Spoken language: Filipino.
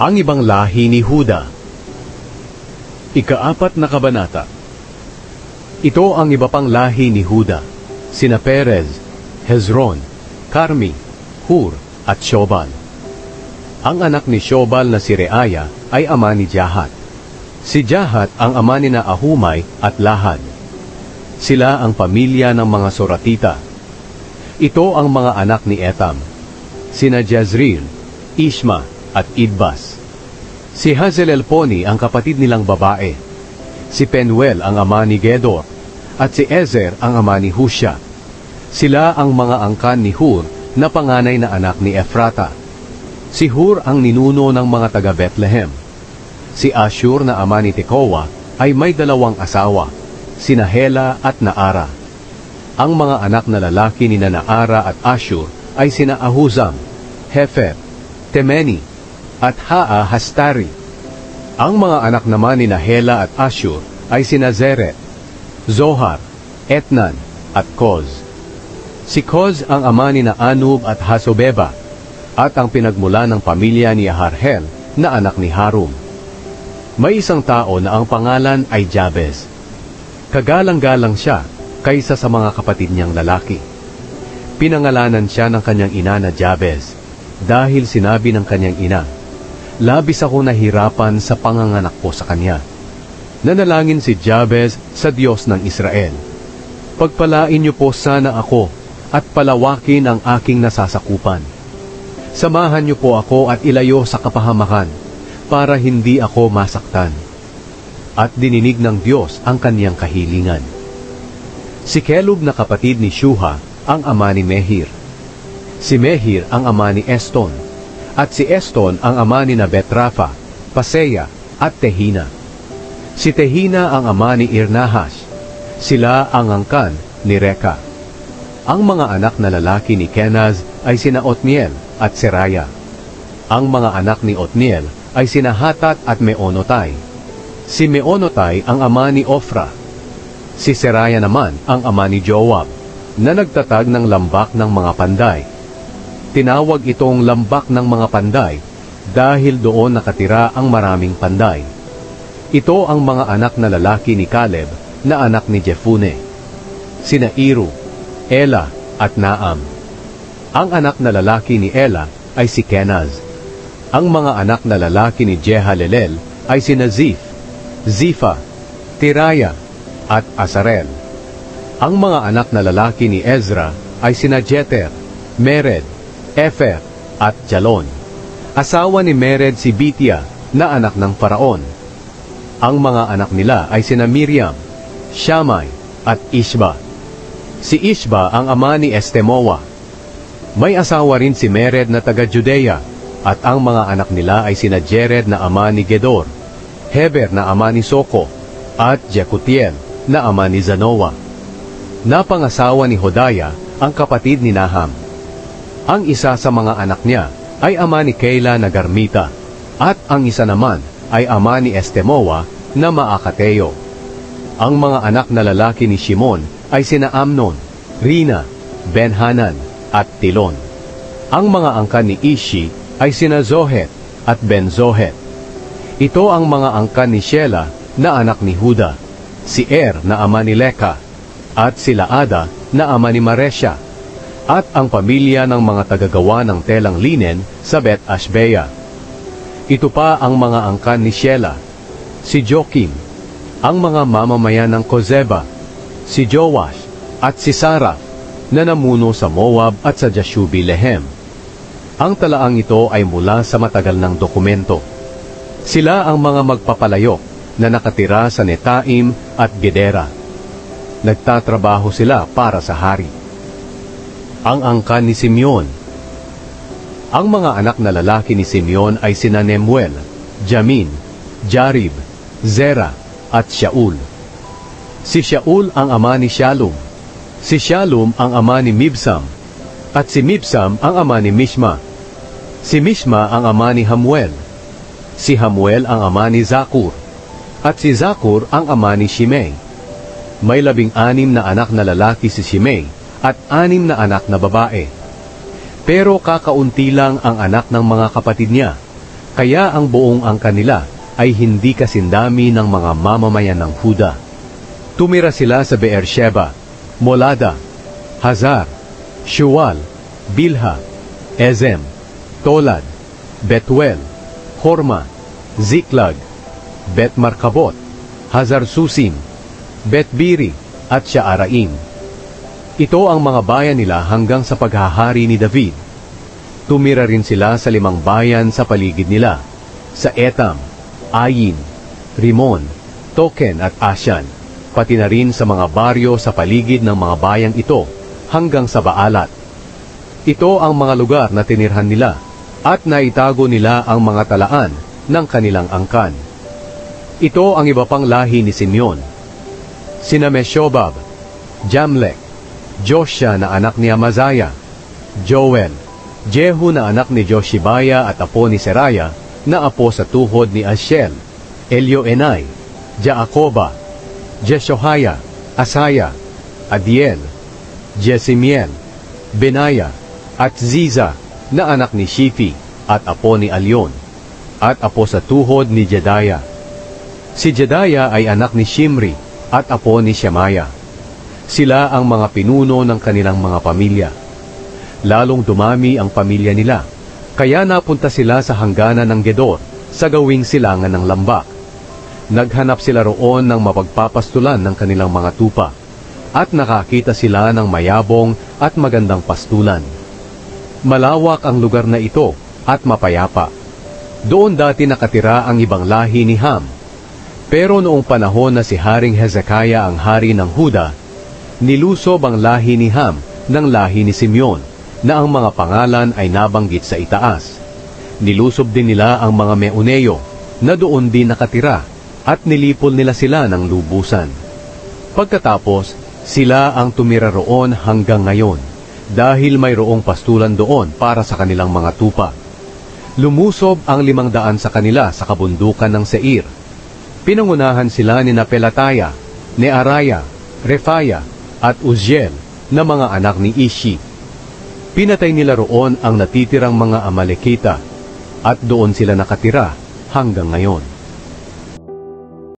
Ang ibang lahi ni Huda. Ika-4 na kabanata. Ito ang iba pang lahi ni Huda, sina Perez, Hezron, Carmi, Hur, at Shobal. Ang anak ni Shobal na si Reaya ay ama ni Jahat. Si Jahat ang ama ni na Ahumay at Lahad. Sila ang pamilya ng mga Soratita. Ito ang mga anak ni Etam, sina Jezreel, Ishma, at Idbas. Si Hazelelponi ang kapatid nilang babae. Si Penuel ang ama ni Gedor, at si Ezer ang ama ni Husha. Sila ang mga angkan ni Hur na panganay na anak ni Ephrata. Si Hur ang ninuno ng mga taga Bethlehem. Si Ashur na ama ni Tekoa ay may 2 asawa, sina Hela at Naara. Ang mga anak na lalaki ni Naara at Ashur ay sina Ahuzam, Hefer, Temeni, at Hastari. Ang mga anak naman ni Hela at Ashur ay sina Zeret, Zohar, Etnan, at Koz. Si Koz ang ama ni Anub at Hasobeba, at ang pinagmula ng pamilya ni Harhel na anak ni Harum. May isang tao na ang pangalan ay Jabez. Kagalang-galang siya kaysa sa mga kapatid niyang lalaki. Pinangalanan siya ng kanyang ina na Jabez, dahil sinabi ng kanyang ina, "Labis ako nahirapan sa panganganak ko sa kanya." Nanalangin si Jabez sa Diyos ng Israel, "Pagpalain niyo po sana ako at palawakin ang aking nasasakupan. Samahan niyo po ako at ilayo sa kapahamakan para hindi ako masaktan." At dininig ng Diyos ang kaniyang kahilingan. Si Kelub na kapatid ni Shuha ang ama ni Mehir. Si Mehir ang ama ni Eston, at si Eston ang ama ni Betrafa, Paseya, at Tehina. Si Tehina ang ama ni Irnahash. Sila ang angkan ni Reka. Ang mga anak na lalaki ni Kenaz ay sina Otniel at Seraya. Ang mga anak ni Otniel ay sina Hatat at Meonotai. Si Meonotai ang ama ni Ofra. Si Seraya naman ang ama ni Joab, na nagtatag ng lambak ng mga panday. Tinawag itong lambak ng mga panday dahil doon nakatira ang maraming panday. Ito ang mga anak na lalaki ni Caleb na anak ni Jefune, sina Iru, Ela, at Naam. Ang anak na lalaki ni Ela ay si Kenaz. Ang mga anak na lalaki ni Jehalelel ay sina Ziph, Zifa, Tiraya, at Asarel. Ang mga anak na lalaki ni Ezra ay sina Jeter, Mered, Efer, at Jalon. Asawa ni Mered si Bitia na anak ng Faraon. Ang mga anak nila ay sina Miriam, Shammai, at Ishba. Si Ishba ang ama ni Estemoa. May asawa rin si Mered na taga Judea, at ang mga anak nila ay sina Jered na ama ni Gedor, Heber na ama ni Soko, at Jekutiel na ama ni Zanoa. Napangasawa ni Hodaya ang kapatid ni Naham. Ang isa sa mga anak niya ay ama ni Keila na Garmita, at ang isa naman ay ama ni Estemoa na Maakateo. Ang mga anak na lalaki ni Shimon ay sina Amnon, Rina, Ben-Hanan, at Tilon. Ang mga angkan ni Ishi ay sina Zohet at Ben-Zohet. Ito ang mga angkan ni Shela na anak ni Huda, si Er na ama ni Leka, at si Laada na ama ni Maresya, at ang pamilya ng mga tagagawa ng telang linen sa Bet Ashbea. Ito pa ang mga angkan ni Shela, si Jokim, ang mga mamamayan ng Kozeba, si Joash, at si Saraf, na namuno sa Moab at sa Jashubi-Lehem. Ang talaang ito ay mula sa matagal ng dokumento. Sila ang mga magpapalayok na nakatira sa Netaim at Gedera. Nagtatrabaho sila para sa hari. Ang angkan ni Simeon. Ang mga anak na lalaki ni Simeon ay sina Nemuel, Jamin, Jarib, Zera, at Shaul. Si Shaul ang ama ni Shalom. Si Shalom ang ama ni Mibsam, at si Mibsam ang ama ni Mishma. Si Mishma ang ama ni Hamuel. Si Hamuel ang ama ni Zakur, at si Zakur ang ama ni Shimei. May 16 na anak na lalaki si Shimei, at 6 na anak na babae. Pero kakaunti lang ang anak ng mga kapatid niya, Kaya ang buong angkan nila ay hindi kasindami ng mga mamamayan ng Huda. Tumira sila sa Beersheba, Molada, Hazar, Shual, Bilha, Ezem, Tolad, Betuel, Horma, Ziklag, Bet-Markabot, Hazar Susim, Bet-Biri, at Shaaraim. Ito ang mga bayan nila hanggang sa paghahari ni David. Tumira rin sila sa 5 bayan sa paligid nila, sa Etam, Ayin, Rimon, Token at Ashan, pati na rin sa mga baryo sa paligid ng mga bayang ito hanggang sa Baalat. Ito ang mga lugar na tinirhan nila at naitago nila ang mga talaan ng kanilang angkan. Ito ang iba pang lahi ni Simeon. Sina Meshobab, Jamlek, Joshua na anak ni Amazaya, Joel, Jehu na anak ni Joshibaya at apo ni Seraya na apo sa tuhod ni Ashiel, Elioenai, Jaakoba, Jeshohaya, Asaya, Adiel, Jesimiel, Benaya, at Ziza na anak ni Shifi at apo ni Alion, at apo sa tuhod ni Jedaya. Si Jedaya ay anak ni Shimri at apo ni Shemaya. Sila ang mga pinuno ng kanilang mga pamilya. Lalong dumami ang pamilya nila, kaya napunta sila sa hangganan ng Gedor sa gawing silangan ng lambak. Naghanap sila roon ng mapagpapastulan ng kanilang mga tupa, at nakakita sila ng mayabong at magandang pastulan. Malawak ang lugar na ito at mapayapa. Doon dati nakatira ang ibang lahi ni Ham. Pero noong panahon na si Haring Hezekiah ang hari ng Huda, nilusob ang lahi ni Ham ng lahi ni Simeon, na ang mga pangalan ay nabanggit sa itaas. Nilusob din nila ang mga Meuneo, na doon din nakatira, at nilipol nila sila ng lubusan. Pagkatapos, sila ang tumira roon hanggang ngayon, dahil mayroong pastulan doon para sa kanilang mga tupa. Lumusob ang 500 sa kanila sa kabundukan ng Seir. Pinangunahan sila ni Pelataya, Nearaya, Refaya, at Uziel na mga anak ni Ishi. Pinatay nila roon ang natitirang mga Amalekita, at doon sila nakatira hanggang ngayon.